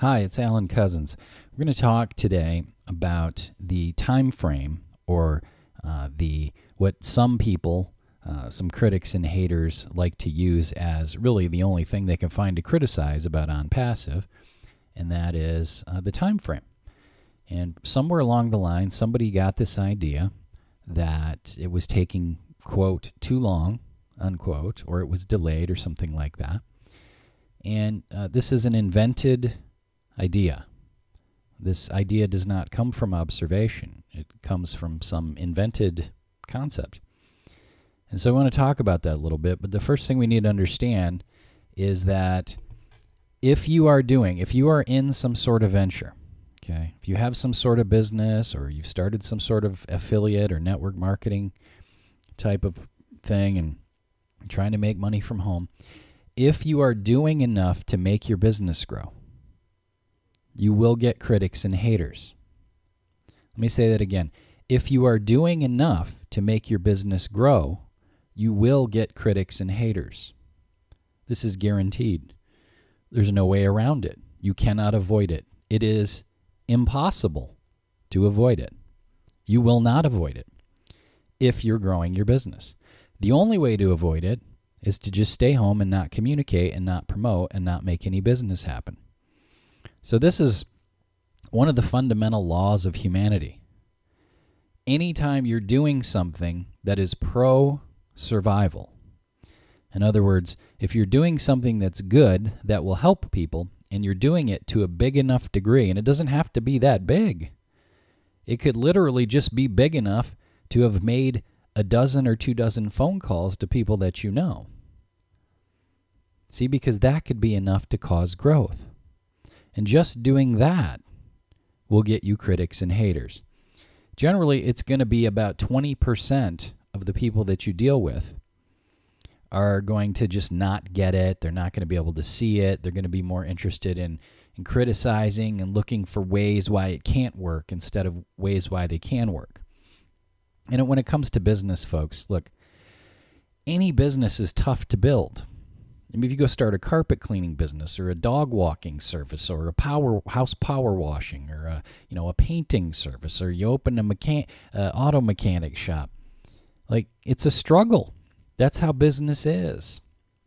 Hi, it's Alan Cousins. We're going to talk today about the time frame, or what some people, some critics and haters, like to use as really the only thing they can find to criticize about OnPassive, and that is the time frame. And somewhere along the line, somebody got this idea that it was taking, quote, too long, unquote, or it was delayed or something like that. And this is an invented idea. This idea does not come from observation. It comes from some invented concept. And so I want to talk about that a little bit, but the first thing we need to understand is that if you are in some sort of venture, okay, if you have some sort of business or you've started some sort of affiliate or network marketing type of thing and trying to make money from home, if you are doing enough to make your business grow, you will get critics and haters. Let me say that again. If you are doing enough to make your business grow, you will get critics and haters. This is guaranteed. There's no way around it. You cannot avoid it. It is impossible to avoid it. You will not avoid it if you're growing your business. The only way to avoid it is to just stay home and not communicate and not promote and not make any business happen. So this is one of the fundamental laws of humanity. Anytime you're doing something that is pro-survival, in other words, if you're doing something that's good that will help people and you're doing it to a big enough degree, and it doesn't have to be that big. It could literally just be big enough to have made a dozen or 24 phone calls to people that you know. See, because that could be enough to cause growth. And just doing that will get you critics and haters. Generally, it's going to be about 20% of the people that you deal with are going to just not get it. They're not going to be able to see it. They're going to be more interested in criticizing and looking for ways why it can't work instead of ways why they can work. And when it comes to business, folks, look, any business is tough to build. I mean, if you go start a carpet cleaning business or a dog walking service or a house power washing or a painting service, or you open a auto mechanic shop, like, it's a struggle. That's how business is.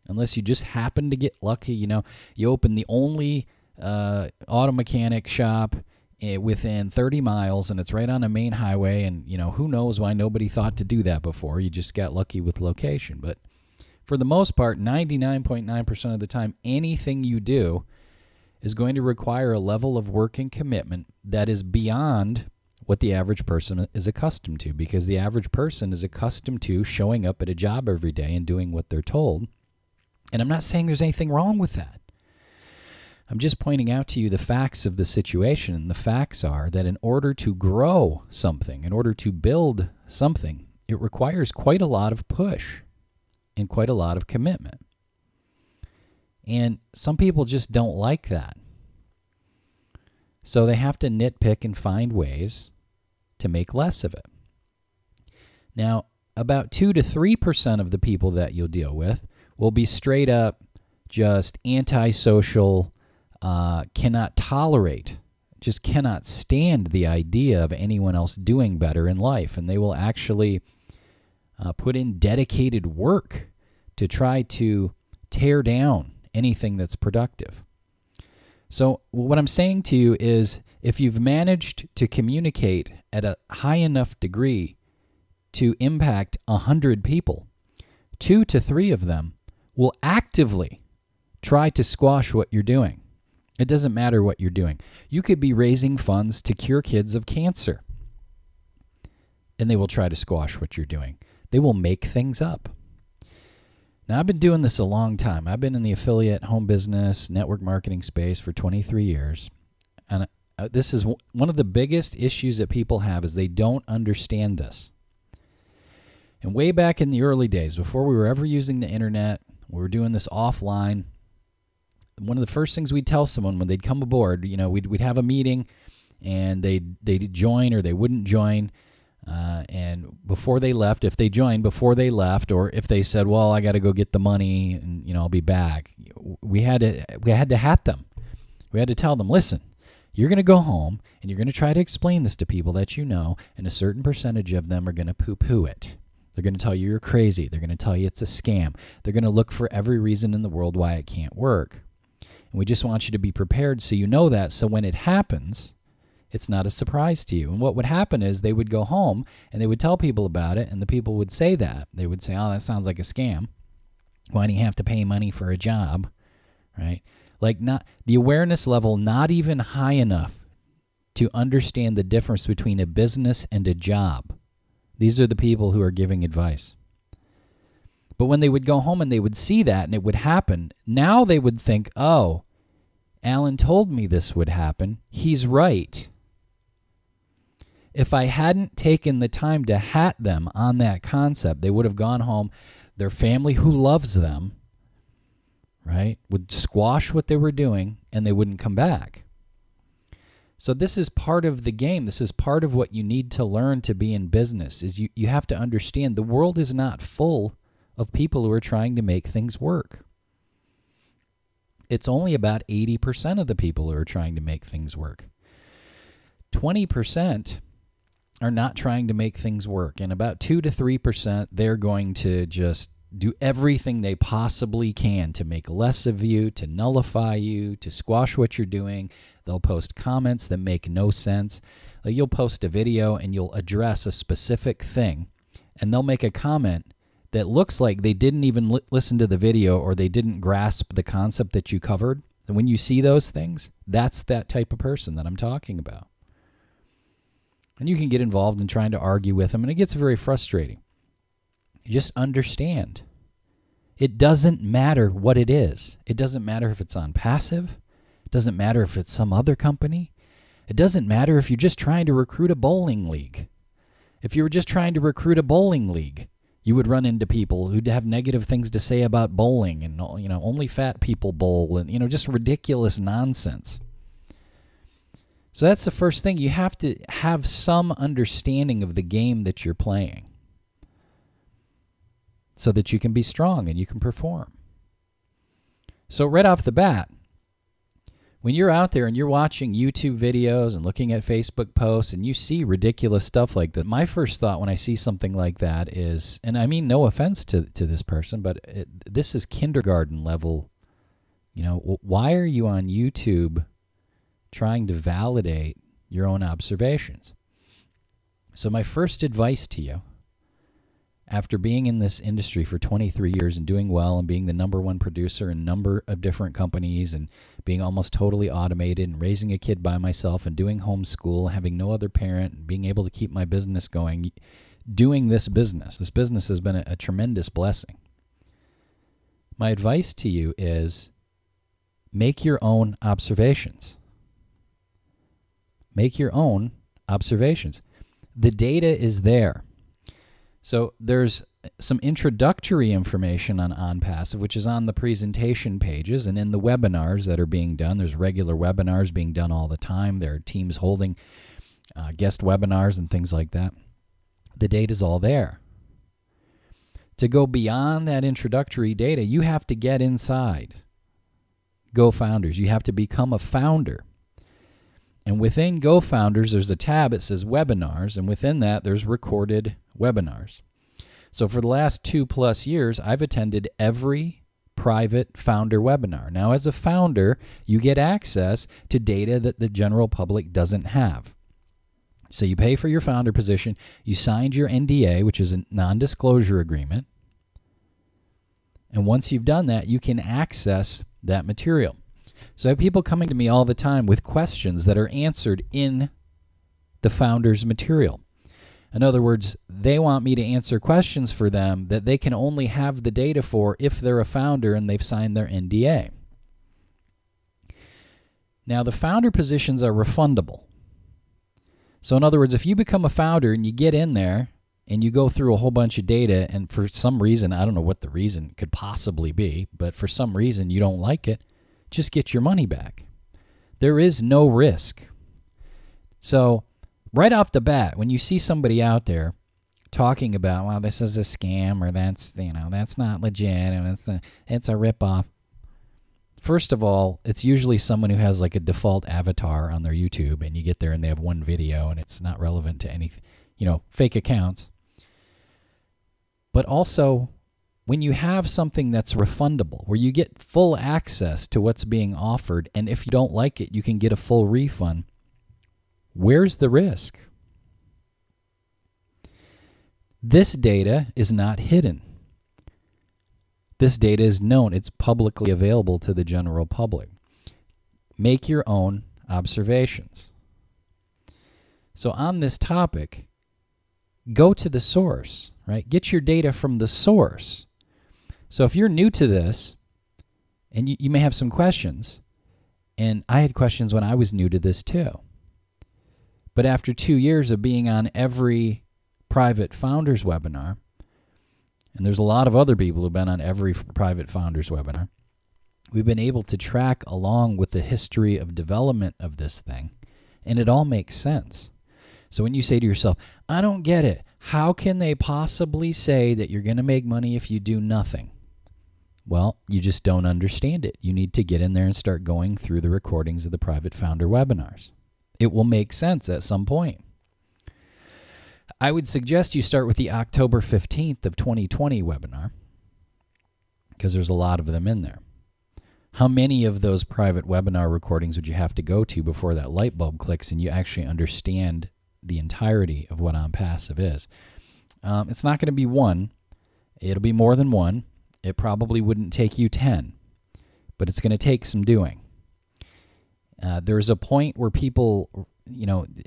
Unless you just happen to get lucky, you open the only auto mechanic shop within 30 miles and it's right on a main highway, and who knows why nobody thought to do that before. You just got lucky with location. But for the most part, 99.9% of the time, anything you do is going to require a level of work and commitment that is beyond what the average person is accustomed to, because the average person is accustomed to showing up at a job every day and doing what they're told. And I'm not saying there's anything wrong with that. I'm just pointing out to you the facts of the situation. And the facts are that in order to grow something, in order to build something, it requires quite a lot of push and quite a lot of commitment. And some people just don't like that. So they have to nitpick and find ways to make less of it. Now, about 2 to 3% of the people that you'll deal with will be straight up just antisocial, cannot tolerate, just cannot stand the idea of anyone else doing better in life. And they will actually put in dedicated work to try to tear down anything that's productive. So what I'm saying to you is, if you've managed to communicate at a high enough degree to impact 100 people, 2 to 3 of them will actively try to squash what you're doing. It doesn't matter what you're doing. You could be raising funds to cure kids of cancer, and they will try to squash what you're doing. They will make things up. Now, I've been doing this a long time. I've been in the affiliate, home business, network marketing space for 23 years. And this is one of the biggest issues that people have, is they don't understand this. And way back in the early days, before we were ever using the internet, we were doing this offline. One of the first things we'd tell someone when they'd come aboard, we'd have a meeting, and they'd join or they wouldn't join. And before they left, if they joined before they left, or if they said, well, I got to go get the money and, I'll be back, we had to hat them. We had to tell them, listen, you're going to go home and you're going to try to explain this to people that you know, and a certain percentage of them are going to poo-poo it. They're going to tell you you're crazy. They're going to tell you it's a scam. They're going to look for every reason in the world why it can't work. And we just want you to be prepared so you know that, so when it happens, it's not a surprise to you. And what would happen is they would go home and they would tell people about it, and the people would say that. They would say, oh, that sounds like a scam. Why do you have to pay money for a job? Right? Like, not the awareness level not even high enough to understand the difference between a business and a job. These are the people who are giving advice. But when they would go home and they would see that and it would happen, now they would think, oh, Alan told me this would happen. He's right. If I hadn't taken the time to hat them on that concept, they would have gone home. Their family who loves them, right, would squash what they were doing and they wouldn't come back. So this is part of the game. This is part of what you need to learn to be in business, is you have to understand the world is not full of people who are trying to make things work. It's only about 80% of the people who are trying to make things work. 20% are not trying to make things work, and about 2 to 3% they're going to just do everything they possibly can to make less of you, to nullify you, to squash what you're doing. They'll post comments that make no sense. Like, you'll post a video and you'll address a specific thing, and they'll make a comment that looks like they didn't even listen to the video or they didn't grasp the concept that you covered. And when you see those things, that's that type of person that I'm talking about. And you can get involved in trying to argue with them, and it gets very frustrating. You just understand. It doesn't matter what it is. It doesn't matter if it's OnPassive. It doesn't matter if it's some other company. It doesn't matter if you're just trying to recruit a bowling league. If you were just trying to recruit a bowling league, you would run into people who'd have negative things to say about bowling and, only fat people bowl and, just ridiculous nonsense. So that's the first thing. You have to have some understanding of the game that you're playing so that you can be strong and you can perform. So right off the bat, when you're out there and you're watching YouTube videos and looking at Facebook posts and you see ridiculous stuff like that, my first thought when I see something like that is, and I mean no offense to this person, but this is kindergarten level. Why are you on YouTube trying to validate your own observations? So my first advice to you, after being in this industry for 23 years and doing well and being the number one producer in a number of different companies and being almost totally automated and raising a kid by myself and doing homeschool, having no other parent, and being able to keep my business going, doing this business has been a tremendous blessing. My advice to you is make your own observations. Make your own observations. The data is there. So there's some introductory information on OnPassive, which is on the presentation pages and in the webinars that are being done. There's regular webinars being done all the time. There are teams holding guest webinars and things like that. The data's all there. To go beyond that introductory data, you have to get inside GoFounders. You have to become a founder. And within GoFounders, there's a tab that says webinars, and within that, there's recorded webinars. So for the last 2+ years, I've attended every private founder webinar. Now, as a founder, you get access to data that the general public doesn't have. So you pay for your founder position, you signed your NDA, which is a non-disclosure agreement, and once you've done that, you can access that material. So I have people coming to me all the time with questions that are answered in the founder's material. In other words, they want me to answer questions for them that they can only have the data for if they're a founder and they've signed their NDA. Now, the founder positions are refundable. So in other words, if you become a founder and you get in there and you go through a whole bunch of data and for some reason, I don't know what the reason could possibly be, but for some reason you don't like it, just get your money back. There is no risk. So right off the bat, when you see somebody out there talking about, well, this is a scam or that's not legit and it's a ripoff, first of all, it's usually someone who has like a default avatar on their YouTube, and you get there and they have one video and it's not relevant to any, fake accounts. But also, when you have something that's refundable, where you get full access to what's being offered, and if you don't like it, you can get a full refund, where's the risk? This data is not hidden. This data is known. It's publicly available to the general public. Make your own observations. So on this topic, go to the source, right? Get your data from the source. So if you're new to this, and you may have some questions, and I had questions when I was new to this too. But after 2 years of being on every private founders webinar, and there's a lot of other people who've been on every private founders webinar, we've been able to track along with the history of development of this thing, and it all makes sense. So when you say to yourself, I don't get it, how can they possibly say that you're going to make money if you do nothing? Well, you just don't understand it. You need to get in there and start going through the recordings of the private founder webinars. It will make sense at some point. I would suggest you start with the October 15th of 2020 webinar, because there's a lot of them in there. How many of those private webinar recordings would you have to go to before that light bulb clicks and you actually understand the entirety of what OnPassive is? It's not going to be one. It'll be more than one. It probably wouldn't take you 10, but it's going to take some doing. There's a point where people,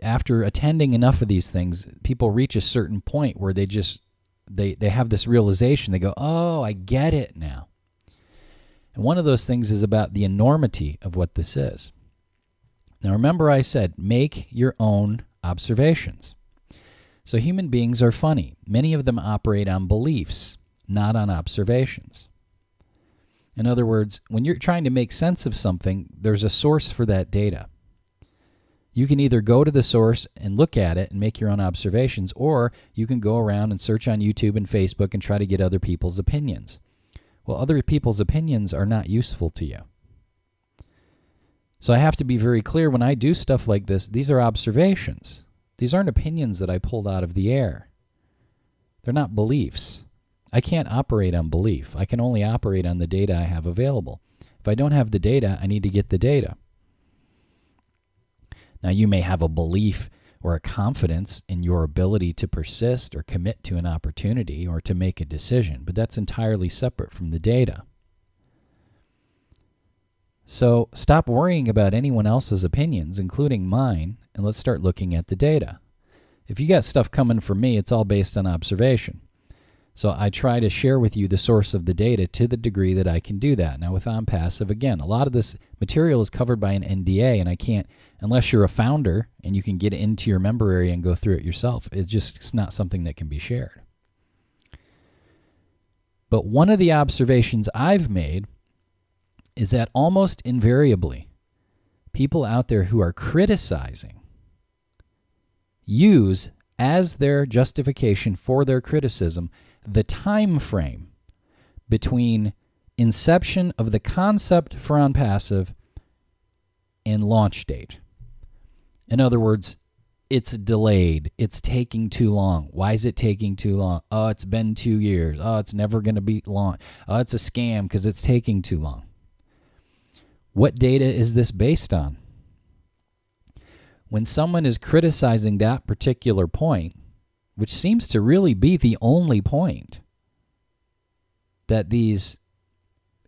after attending enough of these things, people reach a certain point where they have this realization. They go, oh, I get it now. And one of those things is about the enormity of what this is. Now, remember I said, make your own observations. So human beings are funny. Many of them operate on beliefs, not on observations. In other words, when you're trying to make sense of something, there's a source for that data. You can either go to the source and look at it and make your own observations, or you can go around and search on YouTube and Facebook and try to get other people's opinions. Well, other people's opinions are not useful to you. So I have to be very clear when I do stuff like this, these are observations. These aren't opinions that I pulled out of the air. They're not beliefs. I can't operate on belief. I can only operate on the data I have available. If I don't have the data, I need to get the data. Now, you may have a belief or a confidence in your ability to persist or commit to an opportunity or to make a decision, but that's entirely separate from the data. So stop worrying about anyone else's opinions, including mine, and let's start looking at the data. If you got stuff coming from me, it's all based on observation. So I try to share with you the source of the data to the degree that I can do that. Now with OnPassive, again, a lot of this material is covered by an NDA, and I can't, unless you're a founder and you can get into your member area and go through it yourself, it's not something that can be shared. But one of the observations I've made is that almost invariably, people out there who are criticizing use as their justification for their criticism the time frame between inception of the concept for OnPassive and launch date. In other words, it's delayed. It's taking too long. Why is it taking too long? Oh, it's been 2 years. Oh, it's never going to be launched. Oh, it's a scam because it's taking too long. What data is this based on? When someone is criticizing that particular point, which seems to really be the only point that these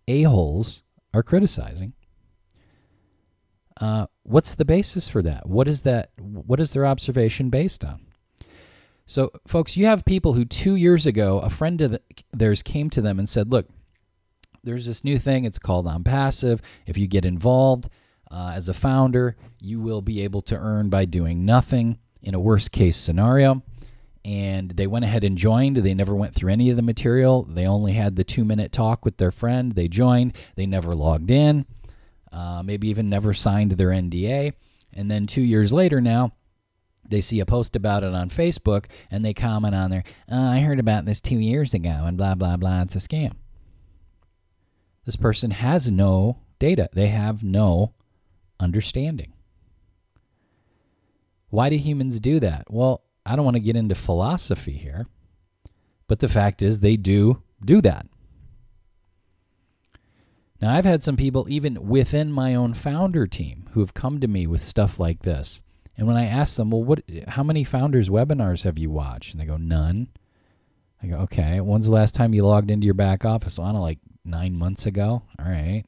a-holes are criticizing, what's the basis for that? What is their observation based on? So, folks, you have people who 2 years ago, a friend of theirs came to them and said, look, there's this new thing. It's called OnPassive. If you get involved as a founder, you will be able to earn by doing nothing in a worst-case scenario. And they went ahead and joined. They never went through any of the material. They only had the 2-minute talk with their friend. They joined. They never logged in, maybe even never signed their NDA. And then 2 years later now, they see a post about it on Facebook, and they comment on there, I heard about this 2 years ago, and blah, blah, blah. It's a scam. This person has no data. They have no understanding. Why do humans do that? Well, I don't want to get into philosophy here, but the fact is they do that. Now, I've had some people even within my own founder team who have come to me with stuff like this. And when I ask them, well, how many founders webinars have you watched? And they go, none. I go, okay, when's the last time you logged into your back office? Well, I don't know, like 9 months ago. All right.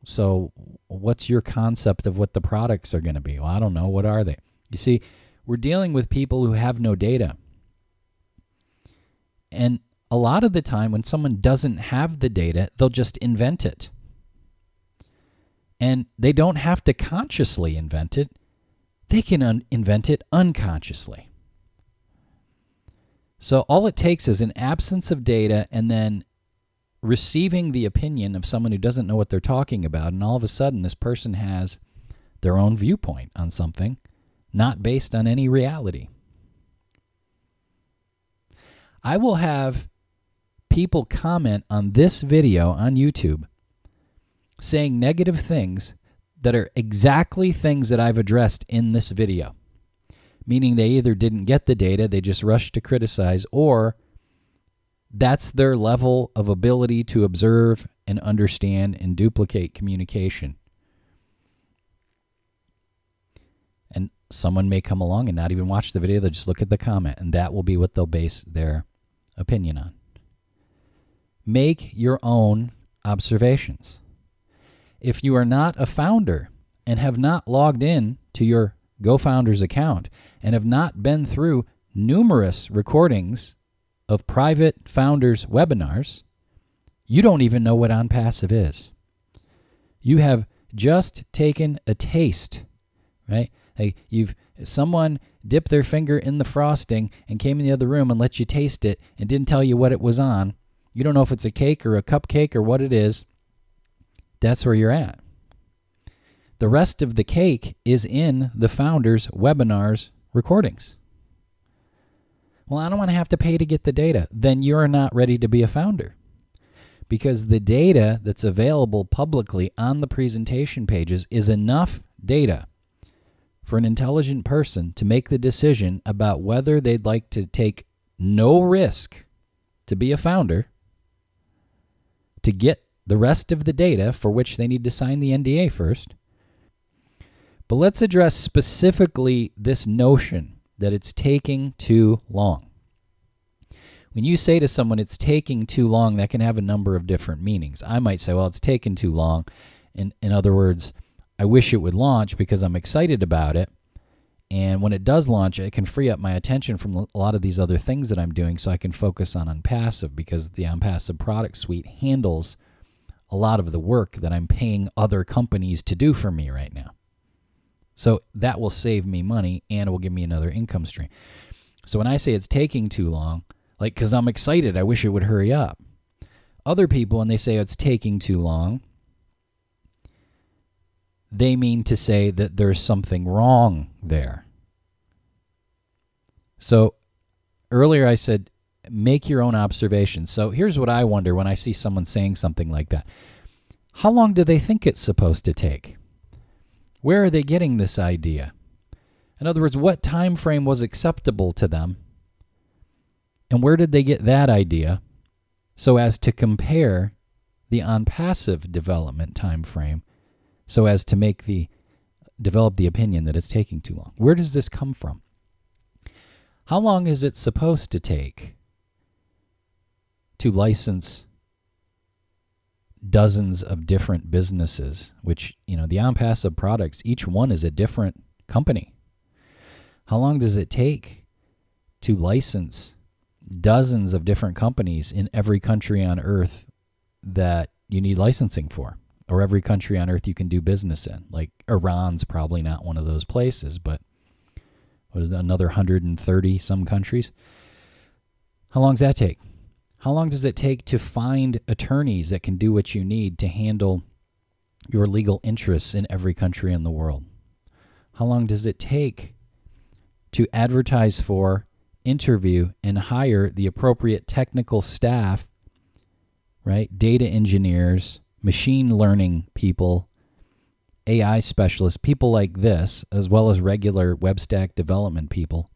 So what's your concept of what the products are going to be? Well, I don't know. What are they? You see, we're dealing with people who have no data. And a lot of the time when someone doesn't have the data, they'll just invent it. And they don't have to consciously invent it. They can invent it unconsciously. So all it takes is an absence of data and then receiving the opinion of someone who doesn't know what they're talking about, and all of a sudden this person has their own viewpoint on something, not based on any reality. I will have people comment on this video on YouTube saying negative things that are exactly things that I've addressed in this video, meaning they either didn't get the data, they just rushed to criticize, or that's their level of ability to observe and understand and duplicate communication. And someone may come along and not even watch the video, they'll just look at the comment, and that will be what they'll base their opinion on. Make your own observations. If you are not a founder and have not logged in to your GoFounders account and have not been through numerous recordings of private founders' webinars, you don't even know what OnPassive is. You have just taken a taste, right? Like someone dipped their finger in the frosting and came in the other room and let you taste it and didn't tell you what it was on. You don't know if it's a cake or a cupcake or what it is. That's where you're at. The rest of the cake is in the founders' webinars recordings. Well, I don't want to have to pay to get the data. Then you're not ready to be a founder, because the data that's available publicly on the presentation pages is enough data for an intelligent person to make the decision about whether they'd like to take no risk to be a founder, to get the rest of the data for which they need to sign the NDA first. But let's address specifically this notion that it's taking too long. When you say to someone it's taking too long, that can have a number of different meanings. I might say, well, it's taken too long. In other words, I wish it would launch because I'm excited about it. And when it does launch, it can free up my attention from a lot of these other things that I'm doing so I can focus on OnPassive, because the OnPassive product suite handles a lot of the work that I'm paying other companies to do for me right now. So that will save me money and it will give me another income stream. So when I say it's taking too long, like, because I'm excited, I wish it would hurry up. Other people, when they say it's taking too long, they mean to say that there's something wrong there. So earlier I said, make your own observations. So here's what I wonder when I see someone saying something like that. How long do they think it's supposed to take? Where are they getting this idea? In other words, what time frame was acceptable to them? And where did they get that idea so as to compare the OnPassive development time frame so as to develop the opinion that it's taking too long? Where does this come from? How long is it supposed to take to license dozens of different businesses, which, the OnPassive products, each one is a different company? How long does it take to license dozens of different companies in every country on earth that you need licensing for, or every country on earth you can do business in? Like Iran's probably not one of those places, but what is that, another 130 some countries? How long does that take? How long does it take to find attorneys that can do what you need to handle your legal interests in every country in the world? How long does it take to advertise for, interview, and hire the appropriate technical staff, right? Data engineers, machine learning people, AI specialists, people like this, as well as regular web stack development people,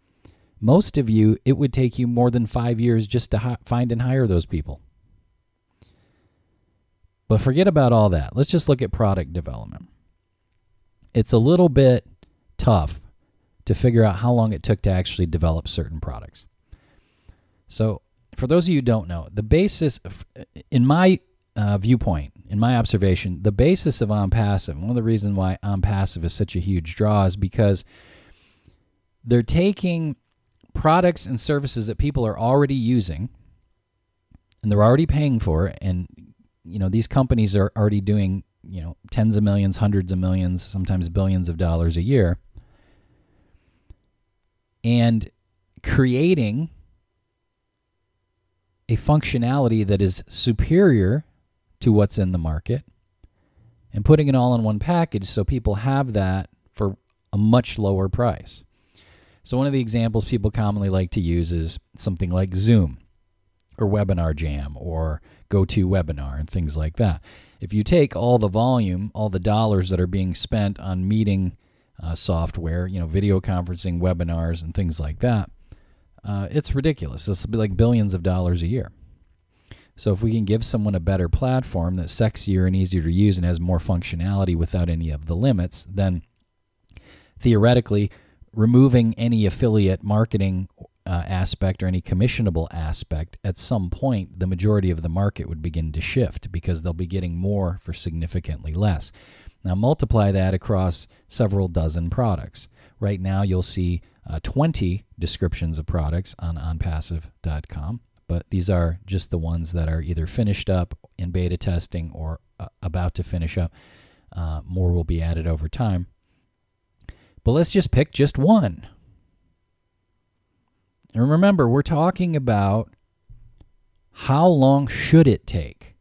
most of you, it would take you more than 5 years just to find and hire those people. But forget about all that. Let's just look at product development. It's a little bit tough to figure out how long it took to actually develop certain products. So for those of you who don't know, the basis, in my viewpoint, in my observation, the basis of OnPassive, one of the reasons why OnPassive is such a huge draw is because they're taking products and services that people are already using and they're already paying for, and these companies are already doing tens of millions, hundreds of millions, sometimes billions of dollars a year, and creating a functionality that is superior to what's in the market and putting it all in one package so people have that for a much lower price. So one of the examples people commonly like to use is something like Zoom or Webinar Jam or GoToWebinar and things like that. If you take all the volume, all the dollars that are being spent on meeting software, video conferencing, webinars, and things like that, it's ridiculous. This will be like billions of dollars a year. So if we can give someone a better platform that's sexier and easier to use and has more functionality without any of the limits, then theoretically, removing any affiliate marketing aspect or any commissionable aspect, at some point, the majority of the market would begin to shift because they'll be getting more for significantly less. Now multiply that across several dozen products. Right now you'll see 20 descriptions of products on OnPassive.com, but these are just the ones that are either finished up in beta testing or about to finish up. More will be added over time. But let's just pick just one. And remember, we're talking about how long should it take.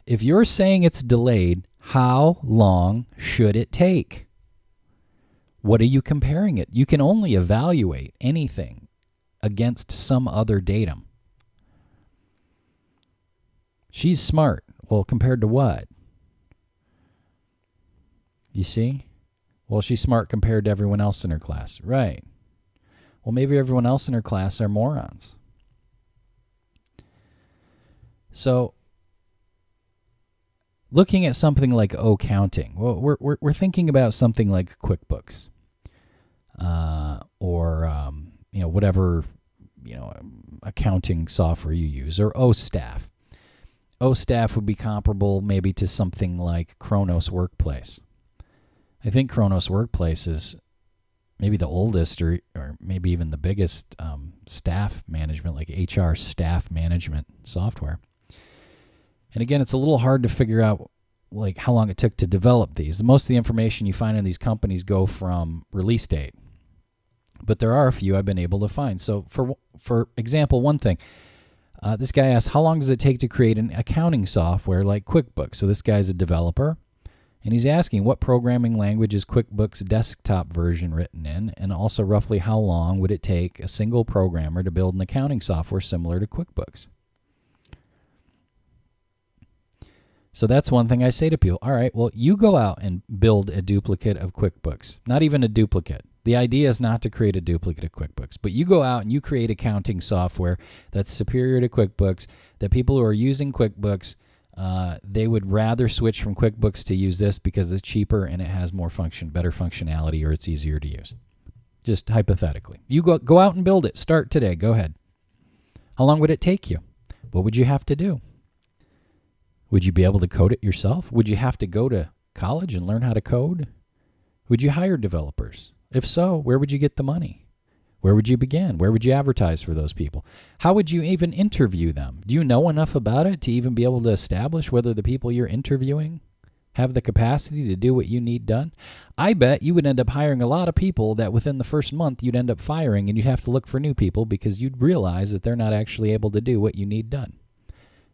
If you're saying it's delayed, how long should it take? What are you comparing it? You can only evaluate anything against some other datum. She's smart. Well, compared to what? You see? Well, she's smart compared to everyone else in her class. Right. Well, maybe everyone else in her class are morons. So, looking at something like accounting, well, we're thinking about something like QuickBooks, or whatever accounting software you use, or OStaff. OStaff would be comparable maybe to something like Kronos Workplace. I think Kronos Workplace is maybe the oldest or maybe even the biggest staff management, like HR staff management software. And again, it's a little hard to figure out like how long it took to develop these. Most of the information you find in these companies go from release date, but there are a few I've been able to find. So for example, one thing, this guy asked, how long does it take to create an accounting software like QuickBooks? So this guy's a developer. And he's asking what programming language is QuickBooks desktop version written in, and also roughly how long would it take a single programmer to build an accounting software similar to QuickBooks? So that's one thing I say to people. All right, well, you go out and build a duplicate of QuickBooks. Not even a duplicate. The idea is not to create a duplicate of QuickBooks, but you go out and you create accounting software that's superior to QuickBooks, that people who are using QuickBooks, they would rather switch from QuickBooks to use this because it's cheaper and it has better functionality, or it's easier to use. Just hypothetically. You go out and build it. Start today. Go ahead. How long would it take you? What would you have to do? Would you be able to code it yourself? Would you have to go to college and learn how to code? Would you hire developers? If so, where would you get the money? Where would you begin? Where would you advertise for those people? How would you even interview them? Do you know enough about it to even be able to establish whether the people you're interviewing have the capacity to do what you need done? I bet you would end up hiring a lot of people that within the first month you'd end up firing, and you'd have to look for new people because you'd realize that they're not actually able to do what you need done.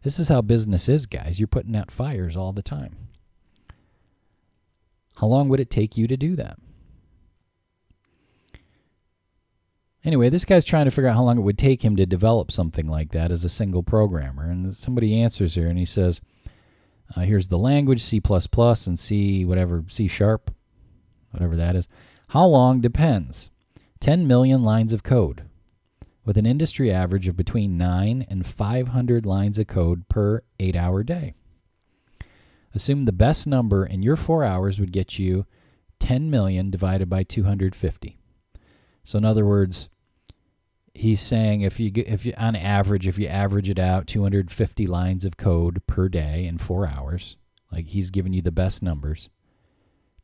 This is how business is, guys. You're putting out fires all the time. How long would it take you to do that? Anyway, this guy's trying to figure out how long it would take him to develop something like that as a single programmer. And somebody answers here and he says, Here's the language, C++ and C whatever, C sharp, whatever that is. How long depends. 10 million lines of code, with an industry average of between 9 and 500 lines of code per 8-hour day. Assume the best number in your 4 hours would get you 10 million divided by 250. So in other words, he's saying if you on average, if you average it out, 250 lines of code per day in 4 hours, like he's giving you the best numbers,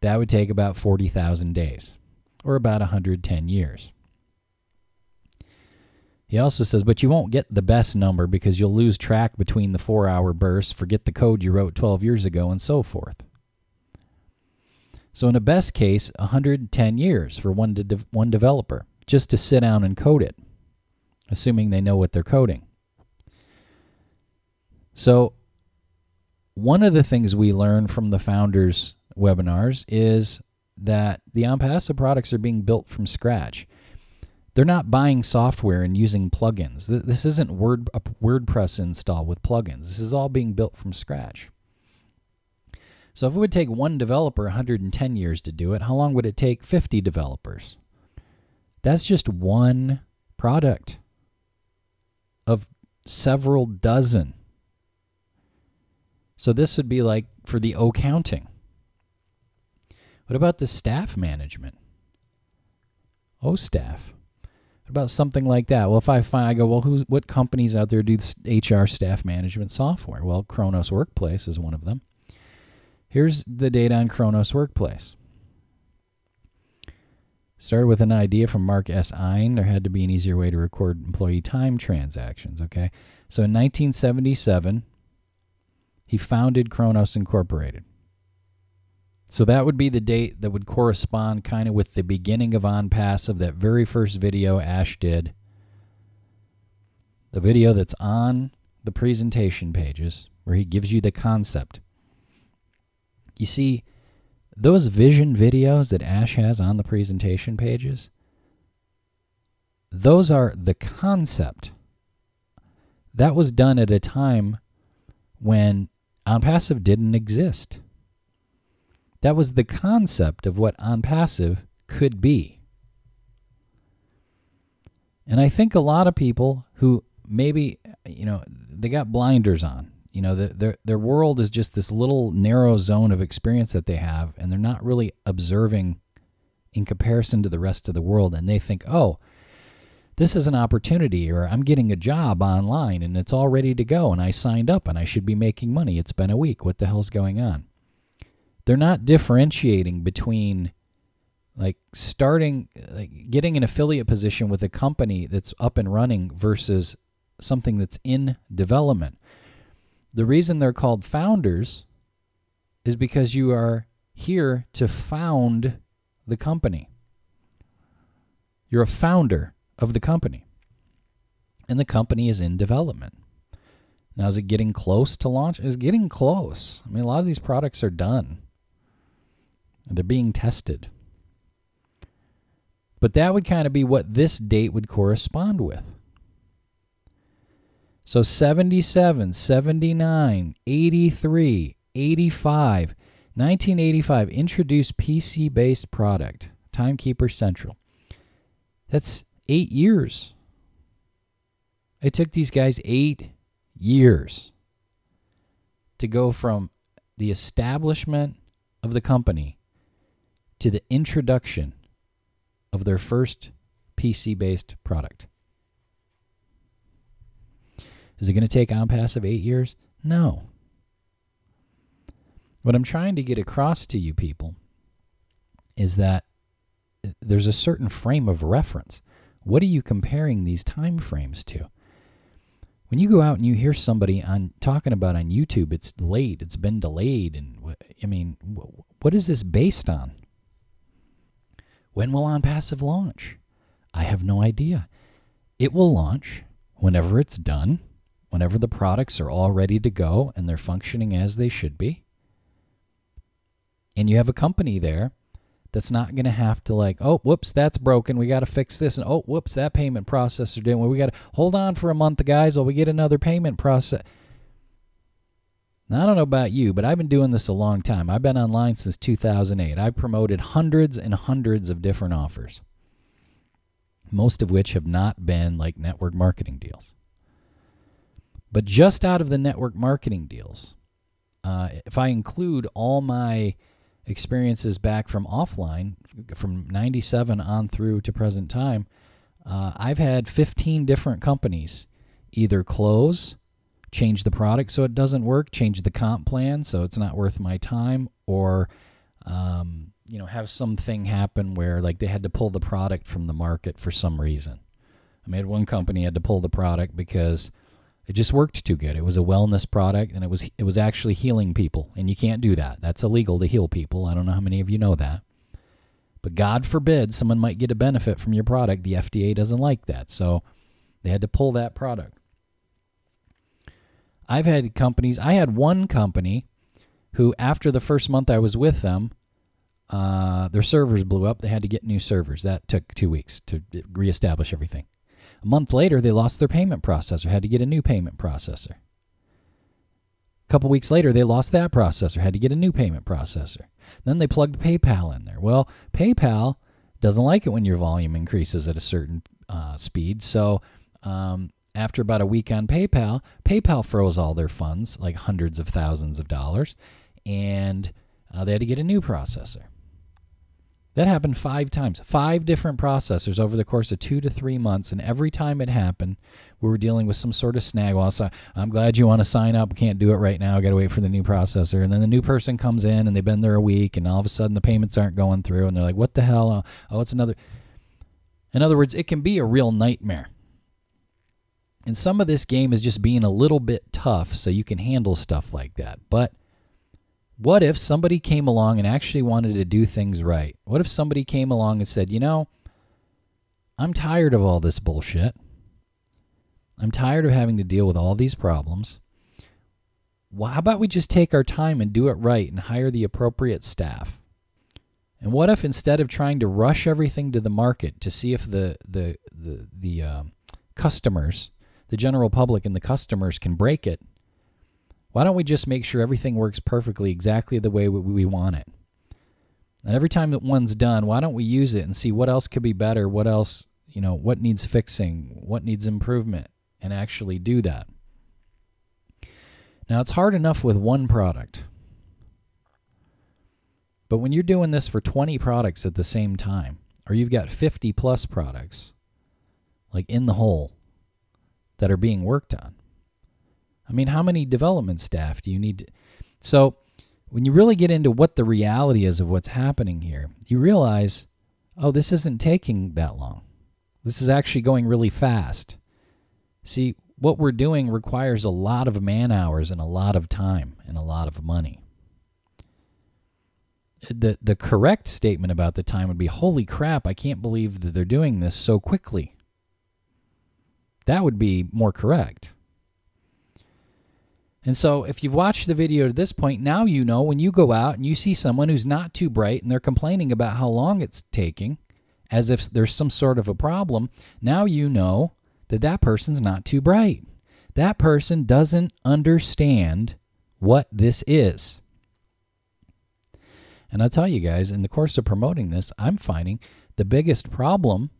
that would take about 40,000 days, or about 110 years. He also says, but you won't get the best number because you'll lose track between the 4-hour bursts, forget the code you wrote 12 years ago, and so forth. So in a best case, 110 years for one developer just to sit down and code it, assuming they know what they're coding. So one of the things we learn from the founders' webinars is that the OnPassive products are being built from scratch. They're not buying software and using plugins. This isn't a WordPress install with plugins. This is all being built from scratch. So if it would take one developer 110 years to do it, how long would it take 50 developers? That's just one product of several dozen. So this would be like for the accounting. What about the staff management? staff. What about something like that? Well, if I go, well, what companies out there do HR staff management software? Well, Kronos Workplace is one of them. Here's the data on Kronos Workplace. Started with an idea from Mark S. Ein. There had to be an easier way to record employee time transactions, okay? So in 1977, he founded Kronos Incorporated. So that would be the date that would correspond kind of with the beginning of OnPassive, that very first video Ash did. The video that's on the presentation pages where he gives you the concept. You see, those vision videos that Ash has on the presentation pages, those are the concept. That was done at a time when OnPassive didn't exist. That was the concept of what OnPassive could be. And I think a lot of people who maybe, they got blinders on. Their world is just this little narrow zone of experience that they have, and they're not really observing in comparison to the rest of the world. And they think, oh, this is an opportunity, or I'm getting a job online and it's all ready to go and I signed up and I should be making money. It's been a week. What the hell's going on? They're not differentiating between getting an affiliate position with a company that's up and running versus something that's in development. The reason they're called founders is because you are here to found the company. You're a founder of the company. And the company is in development. Now, is it getting close to launch? It's getting close. I mean, a lot of these products are done. They're being tested. But that would kind of be what this date would correspond with. So 77, 79, 83, 85, 1985, introduced PC-based product, Timekeeper Central. That's 8 years. It took these guys 8 years to go from the establishment of the company to the introduction of their first PC-based product. Is it going to take OnPassive 8 years? No. What I'm trying to get across to you people is that there's a certain frame of reference. What are you comparing these time frames to? When you go out and you hear somebody talking about on YouTube, it's late, it's been delayed, and what is this based on? When will OnPassive launch? I have no idea. It will launch whenever it's done, whenever the products are all ready to go and they're functioning as they should be. And you have a company there that's not going to have to oh, whoops, that's broken. We got to fix this. And oh, whoops, that payment processor didn't. We got to hold on for a month, guys, while we get another payment process. Now, I don't know about you, but I've been doing this a long time. I've been online since 2008. I've promoted hundreds and hundreds of different offers, most of which have not been like network marketing deals. But just out of the network marketing deals, if I include all my experiences back from offline, from 97 on through to present time, I've had 15 different companies either close, change the product so it doesn't work, change the comp plan so it's not worth my time, or have something happen where like they had to pull the product from the market for some reason. I had one company had to pull the product because it just worked too good. It was a wellness product, and it was actually healing people, and you can't do that. That's illegal to heal people. I don't know how many of you know that. But God forbid someone might get a benefit from your product. The FDA doesn't like that, so they had to pull that product. I had one company who, after the first month I was with them, their servers blew up. They had to get new servers. That took 2 weeks to reestablish everything. A month later, they lost their payment processor, had to get a new payment processor. A couple weeks later, they lost that processor, had to get a new payment processor. Then they plugged PayPal in there. Well, PayPal doesn't like it when your volume increases at a certain speed, so after about a week on PayPal, PayPal froze all their funds, like hundreds of thousands of dollars, and they had to get a new processor. That happened 5 times, 5 different processors over the course of 2 to 3 months, and every time it happened, we were dealing with some sort of snag. Well, I'm glad you want to sign up. We can't do it right now. Got to wait for the new processor. And then the new person comes in, and they've been there a week, and all of a sudden the payments aren't going through, and they're like, what the hell? Oh, it's another. In other words, it can be a real nightmare. And some of this game is just being a little bit tough so you can handle stuff like that. But what if somebody came along and actually wanted to do things right? What if somebody came along and said, I'm tired of all this bullshit. I'm tired of having to deal with all these problems. Well, how about we just take our time and do it right and hire the appropriate staff? And what if instead of trying to rush everything to the market to see if the customers, the general public and the customers can break it, why don't we just make sure everything works perfectly exactly the way we want it? And every time that one's done, why don't we use it and see what else could be better, what else, what needs fixing, what needs improvement, and actually do that. Now, it's hard enough with one product. But when you're doing this for 20 products at the same time, or you've got 50 plus products, like in the hole, that are being worked on, how many development staff do you need? So when you really get into what the reality is of what's happening here, you realize, this isn't taking that long. This is actually going really fast. See, what we're doing requires a lot of man hours and a lot of time and a lot of money. The correct statement about the time would be, holy crap, I can't believe that they're doing this so quickly. That would be more correct. And so if you've watched the video to this point, now you know when you go out and you see someone who's not too bright and they're complaining about how long it's taking, as if there's some sort of a problem, now you know that that person's not too bright. That person doesn't understand what this is. And I'll tell you guys, in the course of promoting this, I'm finding the biggest problem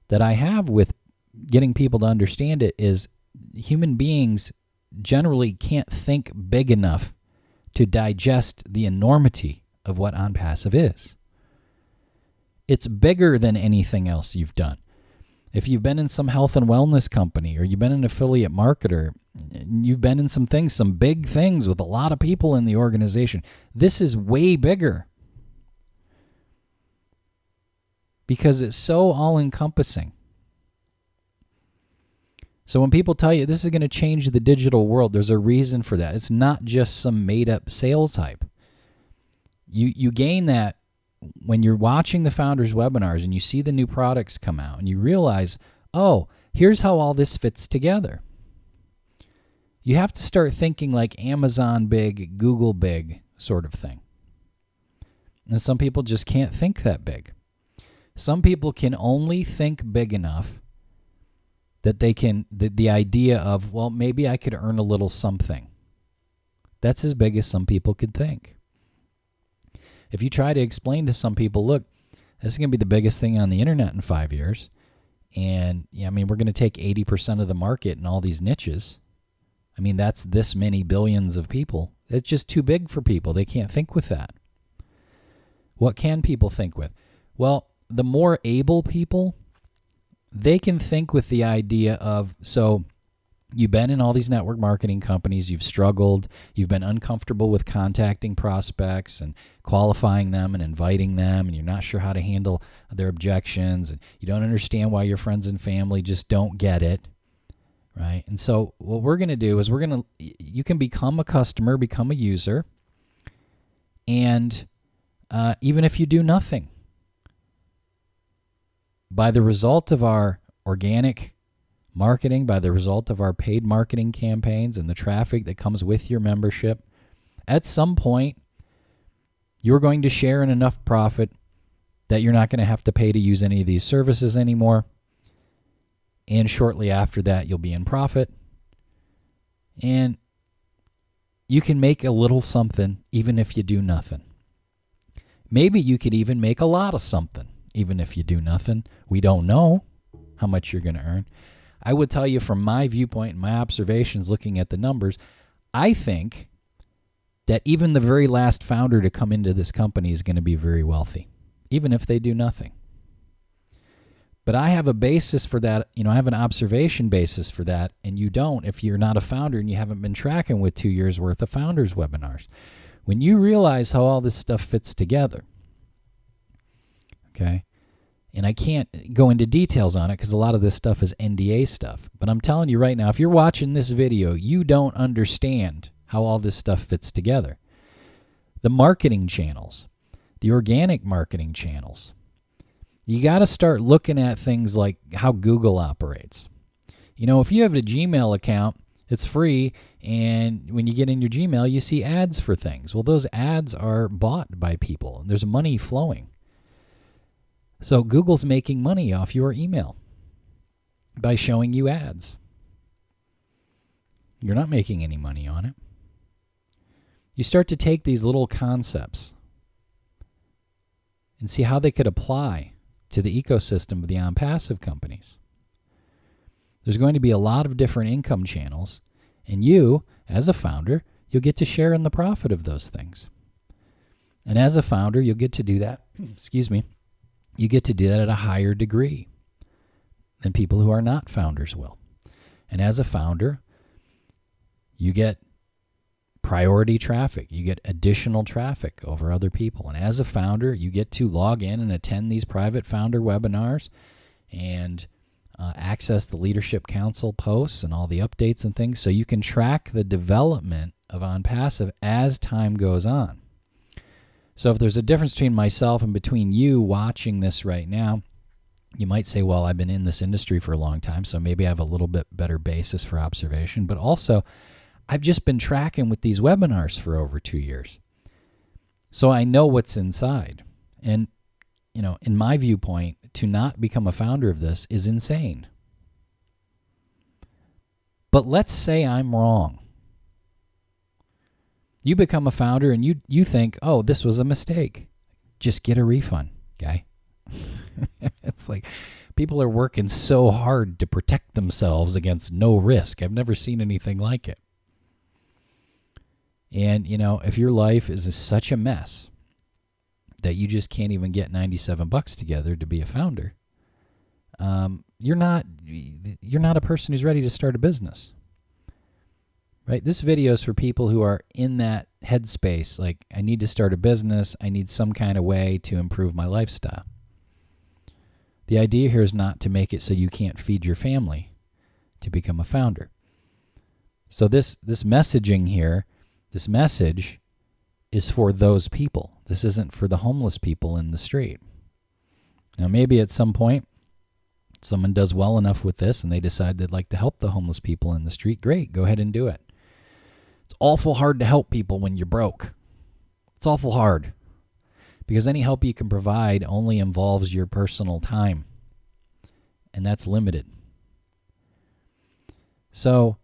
that I have with getting people to understand it is human beings generally can't think big enough to digest the enormity of what OnPassive is. It's bigger than anything else you've done. If you've been in some health and wellness company, or you've been an affiliate marketer, you've been in some big things with a lot of people in the organization, this is way bigger because it's so all-encompassing. So when people tell you this is going to change the digital world, there's a reason for that. It's not just some made-up sales hype. You gain that when you're watching the founders' webinars and you see the new products come out and you realize, here's how all this fits together. You have to start thinking like Amazon big, Google big sort of thing. And some people just can't think that big. Some people can only think big enough that they can, the idea of, maybe I could earn a little something That's as big as some people could think. If you try to explain to some people, look, this is going to be the biggest thing on the internet in 5 years, and I mean, we're going to take 80% of the market in all these niches. I mean, that's this many billions of people. It's just too big for people. They can't think with that. What can people think with? Well, the more able people, they can think with the idea of, so you've been in all these network marketing companies, you've struggled, you've been uncomfortable with contacting prospects and qualifying them and inviting them, and you're not sure how to handle their objections, and you don't understand why your friends and family just don't get it, right? And so what we're going to do is you can become a customer, become a user, and even if you do nothing, by the result of our organic marketing, by the result of our paid marketing campaigns and the traffic that comes with your membership, at some point, you're going to share in enough profit that you're not going to have to pay to use any of these services anymore. And shortly after that, you'll be in profit. And you can make a little something even if you do nothing. Maybe you could even make a lot of something even if you do nothing. We don't know how much you're going to earn. I would tell you from my viewpoint and my observations looking at the numbers, I think that even the very last founder to come into this company is going to be very wealthy, even if they do nothing. But I have a basis for that. I have an observation basis for that, and you don't if you're not a founder and you haven't been tracking with 2 years worth of founders webinars. When you realize how all this stuff fits together, okay, and I can't go into details on it because a lot of this stuff is NDA stuff. But I'm telling you right now, if you're watching this video, you don't understand how all this stuff fits together. The marketing channels, the organic marketing channels, you got to start looking at things like how Google operates. If you have a Gmail account, it's free, and when you get in your Gmail, you see ads for things. Well, those ads are bought by people, and there's money flowing. So Google's making money off your email by showing you ads. You're not making any money on it. You start to take these little concepts and see how they could apply to the ecosystem of the OnPassive companies. There's going to be a lot of different income channels, and you, as a founder, you'll get to share in the profit of those things. And as a founder, you'll get to do that, you get to do that at a higher degree than people who are not founders will. And as a founder, you get priority traffic. You get additional traffic over other people. And as a founder, you get to log in and attend these private founder webinars and access the Leadership Council posts and all the updates and things, so you can track the development of OnPassive as time goes on. So if there's a difference between myself and between you watching this right now, you might say, well, I've been in this industry for a long time, so maybe I have a little bit better basis for observation. But also, I've just been tracking with these webinars for over 2 years. So I know what's inside. And, in my viewpoint, to not become a founder of this is insane. But let's say I'm wrong. You become a founder and you think, oh, this was a mistake. Just get a refund, guy. It's like people are working so hard to protect themselves against no risk. I've never seen anything like it. And, if your life is such a mess that you just can't even get $97 together to be a founder, you're not a person who's ready to start a business. Right? This video is for people who are in that headspace, like, I need to start a business, I need some kind of way to improve my lifestyle. The idea here is not to make it so you can't feed your family to become a founder. So this messaging here, this message is for those people. This isn't for the homeless people in the street. Now, maybe at some point, someone does well enough with this and they decide they'd like to help the homeless people in the street. Great, go ahead and do it. It's awful hard to help people when you're broke. It's awful hard because any help you can provide only involves your personal time, and that's limited. So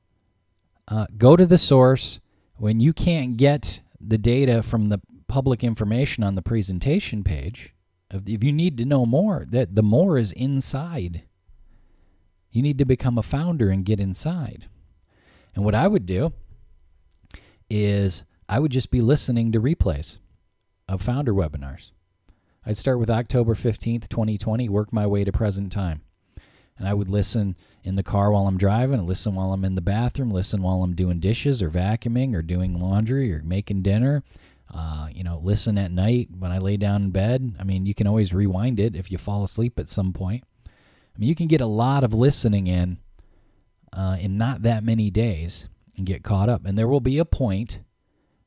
go to the source. when you can't get the data from the public information on the presentation page, if you need to know more, that the more is inside. You need to become a founder and get inside. And what I would do is I would just be listening to replays of founder webinars. I'd start with October 15th, 2020, work my way to present time. And I would listen in the car while I'm driving, listen while I'm in the bathroom, listen while I'm doing dishes or vacuuming or doing laundry or making dinner. Listen at night when I lay down in bed. I mean, you can always rewind it if you fall asleep at some point. I mean, you can get a lot of listening in not that many days and get caught up. And there will be a point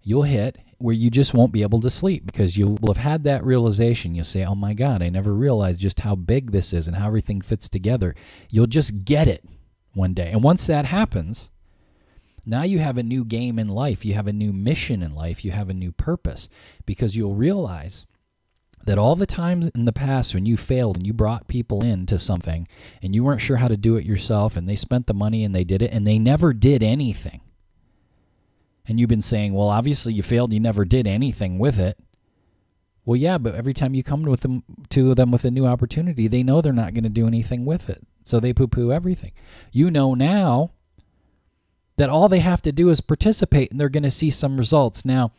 you'll hit where you just won't be able to sleep because you will have had that realization. You'll say, oh my God, I never realized just how big this is and how everything fits together. You'll just get it one day. And once that happens, now you have a new game in life. You have a new mission in life. You have a new purpose because you'll realize that all the times in the past when you failed and you brought people into something and you weren't sure how to do it yourself and they spent the money and they did it and they never did anything. And you've been saying, well, obviously you failed. You never did anything with it. Well, yeah, but every time you come to them with a new opportunity, they know they're not going to do anything with it. So they poo-poo everything. You know now that all they have to do is participate and they're going to see some results. Now,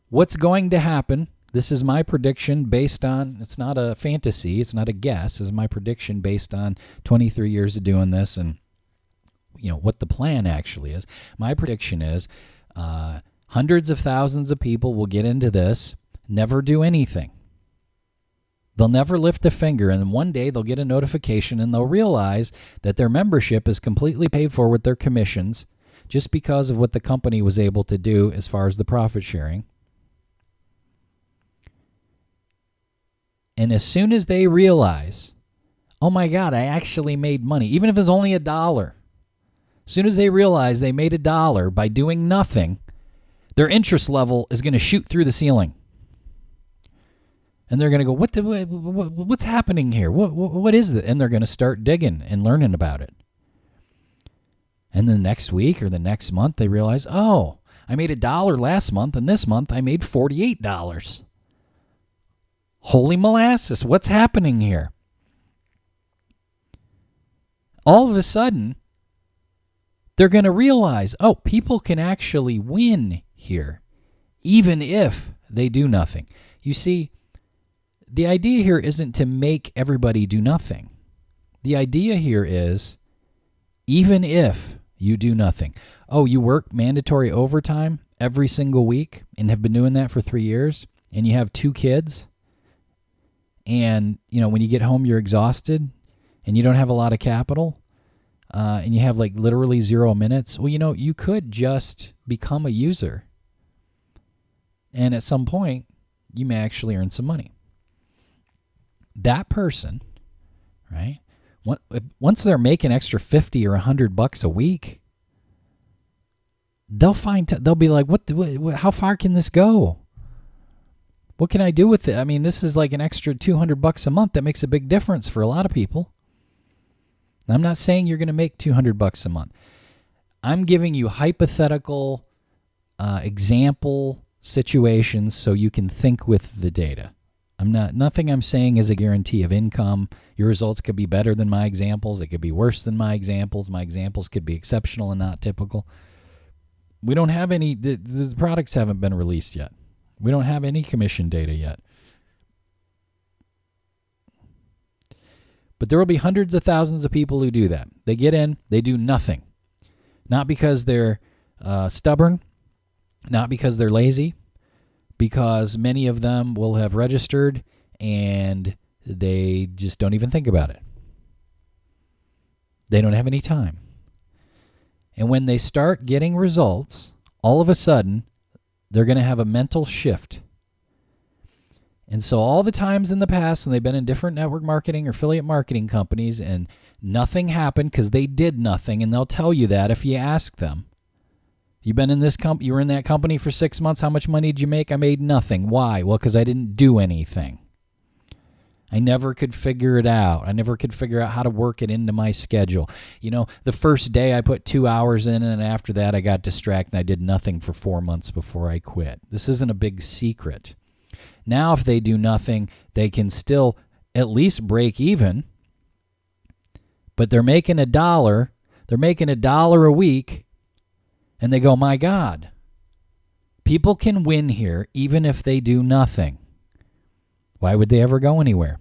what's going to happen, this is my prediction based on, it's not a fantasy, it's not a guess, it's my prediction based on 23 years of doing this and what the plan actually is. My prediction is hundreds of thousands of people will get into this, never do anything. They'll never lift a finger, and one day they'll get a notification and they'll realize that their membership is completely paid for with their commissions just because of what the company was able to do as far as the profit sharing. And as soon as they realize, oh my God, I actually made money, even if it's only $1. As soon as they realize they made $1 by doing nothing, their interest level is going to shoot through the ceiling. And they're going to go, what's happening here? What is it? And they're going to start digging and learning about it. And then the next week or the next month, they realize, oh, I made $1 last month, and this month I made $48. Holy molasses, what's happening here? All of a sudden, they're going to realize, oh, people can actually win here, even if they do nothing. You see, the idea here isn't to make everybody do nothing. The idea here is, even if you do nothing. Oh, you work mandatory overtime every single week and have been doing that for 3 years, and you have 2 kids, and when you get home you're exhausted and you don't have a lot of capital, and you have like literally 0 minutes. Well, you could just become a user, and at some point you may actually earn some money. That person, right? Once they're making extra $50 or $100 a week, they'll be like, what? How far can this go? What can I do with it? I mean, this is like an extra $200 a month. That makes a big difference for a lot of people. I'm not saying you're going to make $200 a month. I'm giving you hypothetical example situations so you can think with the data. Nothing I'm saying is a guarantee of income. Your results could be better than my examples. They could be worse than my examples. My examples could be exceptional and not typical. We don't have any, the products haven't been released yet. We don't have any commission data yet. But there will be hundreds of thousands of people who do that. They get in, they do nothing. Not because they're stubborn, not because they're lazy, because many of them will have registered and they just don't even think about it. They don't have any time. And when they start getting results, all of a sudden, they're going to have a mental shift. And so all the times in the past when they've been in different network marketing or affiliate marketing companies and nothing happened because they did nothing, and they'll tell you that if you ask them. You were in that company for 6 months. How much money did you make? I made nothing. Why? Well, because I didn't do anything. I never could figure it out. I never could figure out how to work it into my schedule. The first day I put 2 hours in, and after that I got distracted and I did nothing for 4 months before I quit. This isn't a big secret. Now if they do nothing, they can still at least break even, but they're making $1. They're making $1 a week, and they go, my God, people can win here even if they do nothing. Why would they ever go anywhere?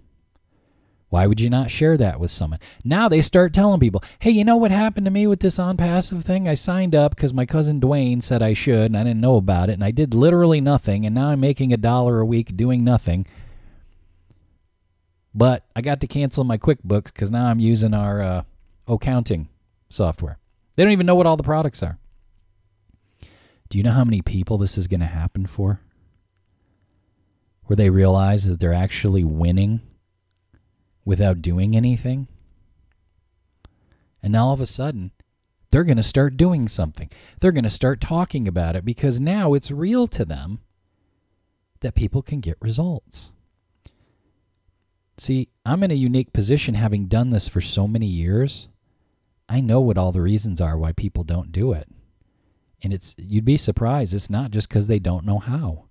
Why would you not share that with someone? Now they start telling people, hey, you know what happened to me with this OnPassive thing? I signed up because my cousin Dwayne said I should, and I didn't know about it, and I did literally nothing, and now I'm making $1 a week doing nothing. But I got to cancel my QuickBooks because now I'm using our accounting software. They don't even know what all the products are. Do you know how many people this is going to happen for? Where they realize that they're actually winning without doing anything? And now all of a sudden, they're going to start doing something. They're going to start talking about it because now it's real to them that people can get results. See, I'm in a unique position having done this for so many years. I know what all the reasons are why people don't do it. And you'd be surprised. It's not just because they don't know how.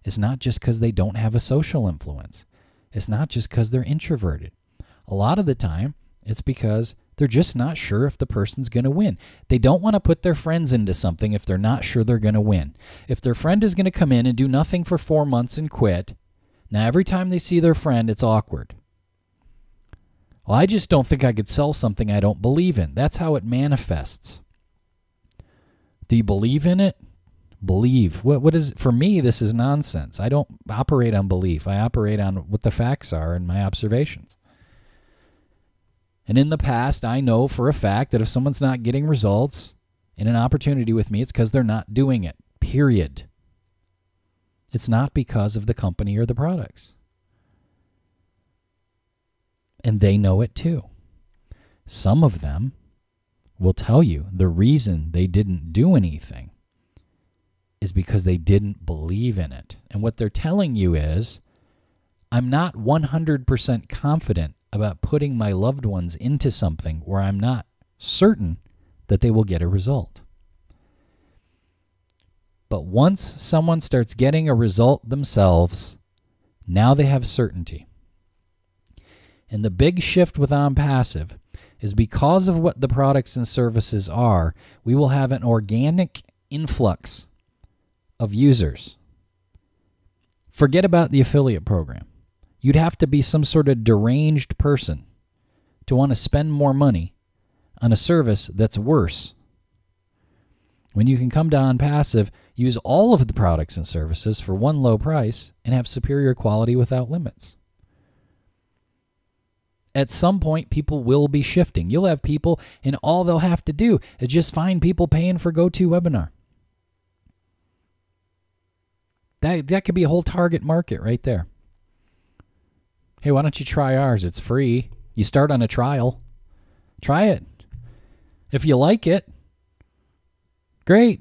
It's not just because they don't have a social influence. It's not just because they're introverted. A lot of the time, it's because they're just not sure if the person's going to win. They don't want to put their friends into something if they're not sure they're going to win. If their friend is going to come in and do nothing for 4 months and quit, now every time they see their friend, it's awkward. Well, I just don't think I could sell something I don't believe in. That's how it manifests. Do you believe in it? Believe. What is, for me, this is nonsense. I don't operate on belief. I operate on what the facts are and my observations. And in the past, I know for a fact that if someone's not getting results in an opportunity with me, it's because they're not doing it, period. It's not because of the company or the products. And they know it too. Some of them will tell you the reason they didn't do anything is because they didn't believe in it. And what they're telling you is, I'm not 100% confident about putting my loved ones into something where I'm not certain that they will get a result. But once someone starts getting a result themselves, now they have certainty. And the big shift with OnPassive is because of what the products and services are, we will have an organic influx of users. Forget about the affiliate program. You'd have to be some sort of deranged person to want to spend more money on a service that's worse. When you can come to OnPassive, use all of the products and services for one low price, and have superior quality without limits. At some point, people will be shifting. You'll have people, and all they'll have to do is just find people paying for GoToWebinar. That could be a whole target market right there. Hey, why don't you try ours? It's free. You start on a trial. Try it. If you like it, great.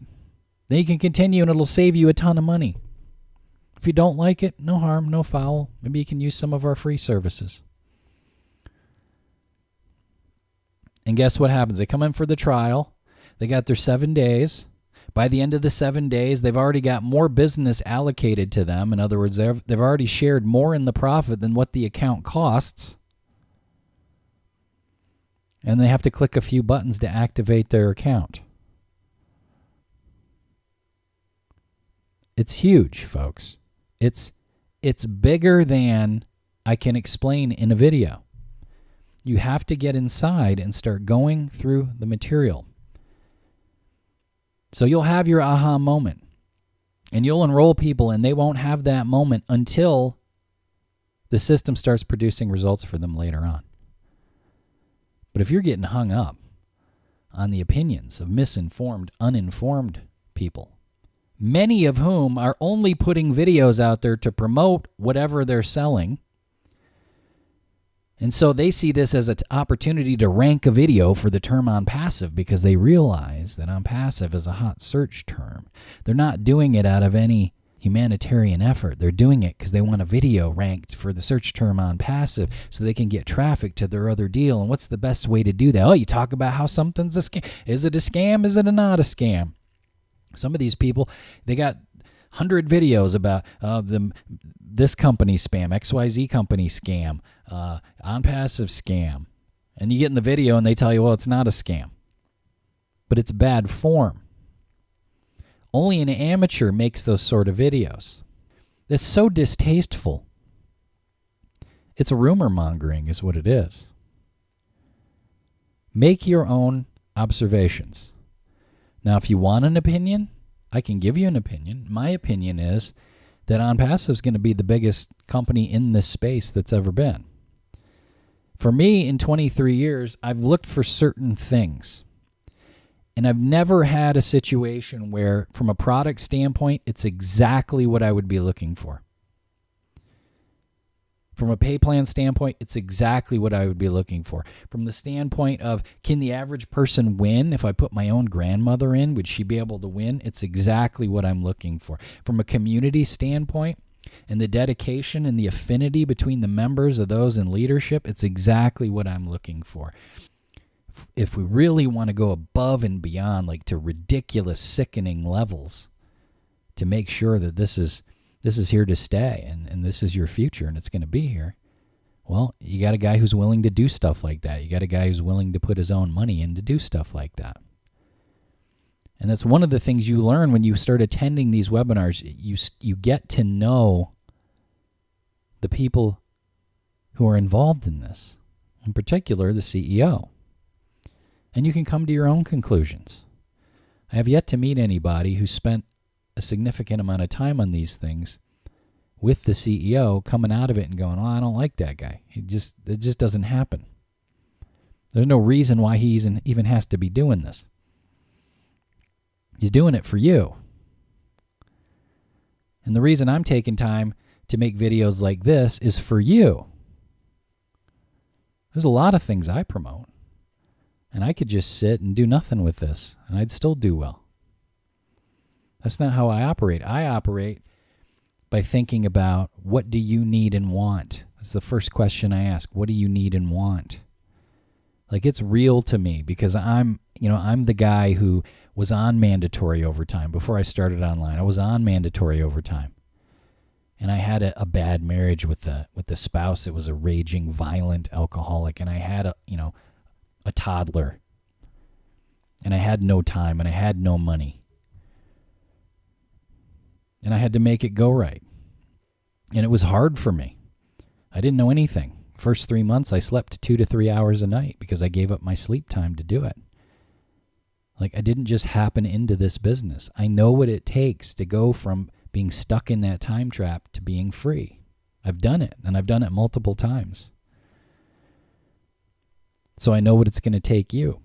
Then you can continue and it'll save you a ton of money. If you don't like it, no harm, no foul. Maybe you can use some of our free services. And guess what happens? They come in for the trial. They got their 7 days. By the end of the 7 days, they've already got more business allocated to them. In other words, they've already shared more in the profit than what the account costs. And they have to click a few buttons to activate their account. It's huge, folks. It's bigger than I can explain in a video. You have to get inside and start going through the material. So you'll have your aha moment, and you'll enroll people, and they won't have that moment until the system starts producing results for them later on. But if you're getting hung up on the opinions of misinformed, uninformed people, many of whom are only putting videos out there to promote whatever they're selling, and so they see this as an opportunity to rank a video for the term OnPassive because they realize that OnPassive is a hot search term. They're not doing it out of any, humanitarian effort. They're doing it because they want a video ranked for the search term OnPassive so they can get traffic to their other deal. And what's the best way to do that? Oh, you talk about how something's a scam. Is it a scam? Is it not a scam? Some of these people, they got 100 videos about this company spam, XYZ company scam, OnPassive scam. And you get in the video and they tell you, well, it's not a scam. But it's bad form. Only an amateur makes those sort of videos. It's so distasteful. It's rumor mongering is what it is. Make your own observations. Now, if you want an opinion, I can give you an opinion. My opinion is that OnPassive is going to be the biggest company in this space that's ever been. For me, in 23 years, I've looked for certain things. And I've never had a situation where, from a product standpoint, it's exactly what I would be looking for. From a pay plan standpoint, it's exactly what I would be looking for. From the standpoint of, can the average person win? If I put my own grandmother in, would she be able to win? It's exactly what I'm looking for. From a community standpoint and the dedication and the affinity between the members of those in leadership, it's exactly what I'm looking for. If we really want to go above and beyond, like to ridiculous, sickening levels, to make sure that this is here to stay and this is your future and it's going to be here, well, you got a guy who's willing to do stuff like that. You got a guy who's willing to put his own money in to do stuff like that. And that's one of the things you learn when you start attending these webinars. You get to know the people who are involved in this, in particular the CEO. And you can come to your own conclusions. I have yet to meet anybody who spent a significant amount of time on these things with the CEO, coming out of it and going, oh, I don't like that guy. It just doesn't happen. There's no reason why he even has to be doing this. He's doing it for you. And the reason I'm taking time to make videos like this is for you. There's a lot of things I promote. And I could just sit and do nothing with this, and I'd still do well. That's not how I operate. I operate by thinking about, what do you need and want? That's the first question I ask. What do you need and want? Like, it's real to me because I'm the guy who was on mandatory overtime before I started online. I was on mandatory overtime. And I had a bad marriage with the spouse that was a raging, violent alcoholic, and I had a toddler, and I had no time, and I had no money, and I had to make it go right, and it was hard for me. I didn't know anything. First 3 months, I slept 2 to 3 hours a night because I gave up my sleep time to do it. Like, I didn't just happen into this business. I know what it takes to go from being stuck in that time trap to being free. I've done it, and I've done it multiple times. So I know what it's going to take you.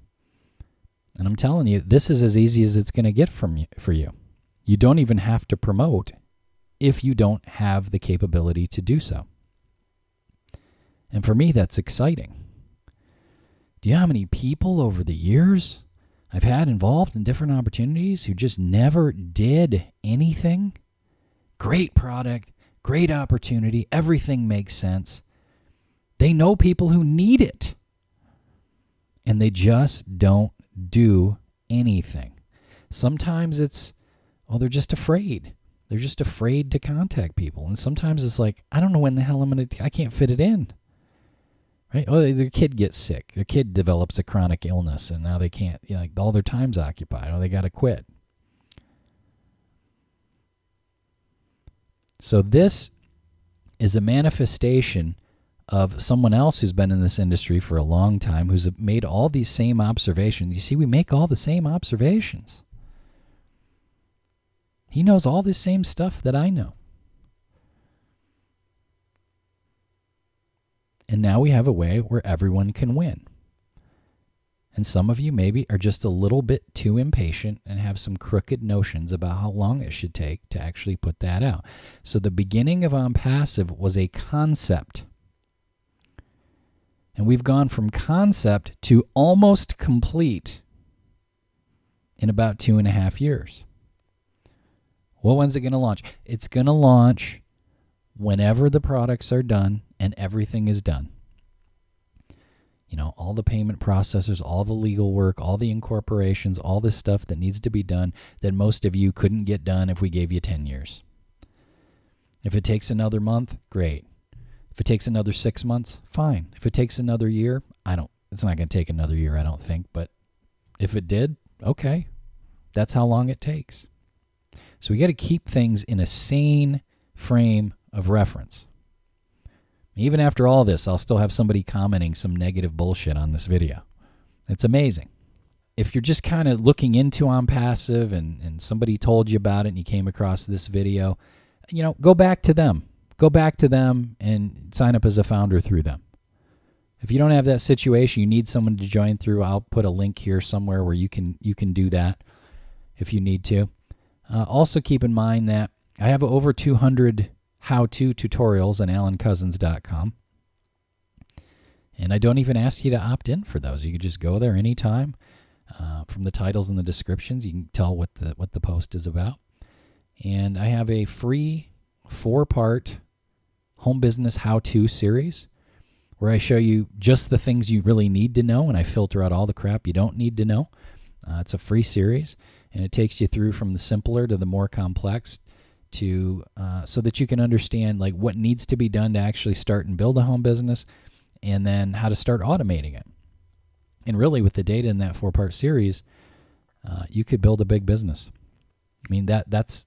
And I'm telling you, this is as easy as it's going to get for you. You don't even have to promote if you don't have the capability to do so. And for me, that's exciting. Do you know how many people over the years I've had involved in different opportunities who just never did anything? Great product, great opportunity, everything makes sense. They know people who need it. And they just don't do anything. Sometimes it's, they're just afraid. They're just afraid to contact people. And sometimes it's like, I don't know when the hell I can't fit it in. Right? Oh, their kid gets sick. Their kid develops a chronic illness, and now they can't, all their time's occupied. Oh, they got to quit. So this is a manifestation of someone else who's been in this industry for a long time, who's made all these same observations. You see, we make all the same observations. He knows all the same stuff that I know. And now we have a way where everyone can win. And some of you maybe are just a little bit too impatient and have some crooked notions about how long it should take to actually put that out. So the beginning of OnPassive was a concept. And we've gone from concept to almost complete in about 2.5 years. Well, when's it going to launch? It's going to launch whenever the products are done and everything is done. You know, all the payment processors, all the legal work, all the incorporations, all this stuff that needs to be done that most of you couldn't get done if we gave you 10 years. If it takes another month, great. If it takes another 6 months, fine. If it takes another year, it's not going to take another year, I don't think. But if it did, okay. That's how long it takes. So we got to keep things in a sane frame of reference. Even after all this, I'll still have somebody commenting some negative bullshit on this video. It's amazing. If you're just kind of looking into OnPassive and somebody told you about it and you came across this video, you know, go back to them. Go back to them and sign up as a founder through them. If you don't have that situation, you need someone to join through, I'll put a link here somewhere where you can do that if you need to. Also keep in mind that I have over 200 how-to tutorials on alancousins.com. And I don't even ask you to opt in for those. You can just go there anytime. From the titles and the descriptions, you can tell what the post is about. And I have a free 4-part home business how-to series where I show you just the things you really need to know, and I filter out all the crap you don't need to know. It's a free series, and it takes you through from the simpler to the more complex to so that you can understand like what needs to be done to actually start and build a home business, and then how to start automating it. And really, with the data in that 4-part series, you could build a big business. I mean, that's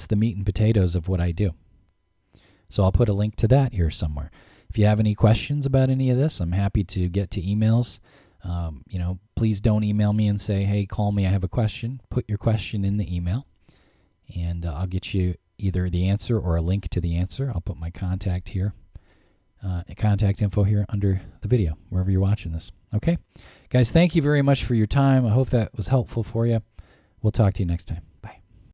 the meat and potatoes of what I do. So I'll put a link to that here somewhere. If you have any questions about any of this, I'm happy to get to emails. You know, please don't email me and say, hey, call me, I have a question. Put your question in the email, and I'll get you either the answer or a link to the answer. I'll put my contact here, contact info here under the video, wherever you're watching this. Okay? Guys, thank you very much for your time. I hope that was helpful for you. We'll talk to you next time.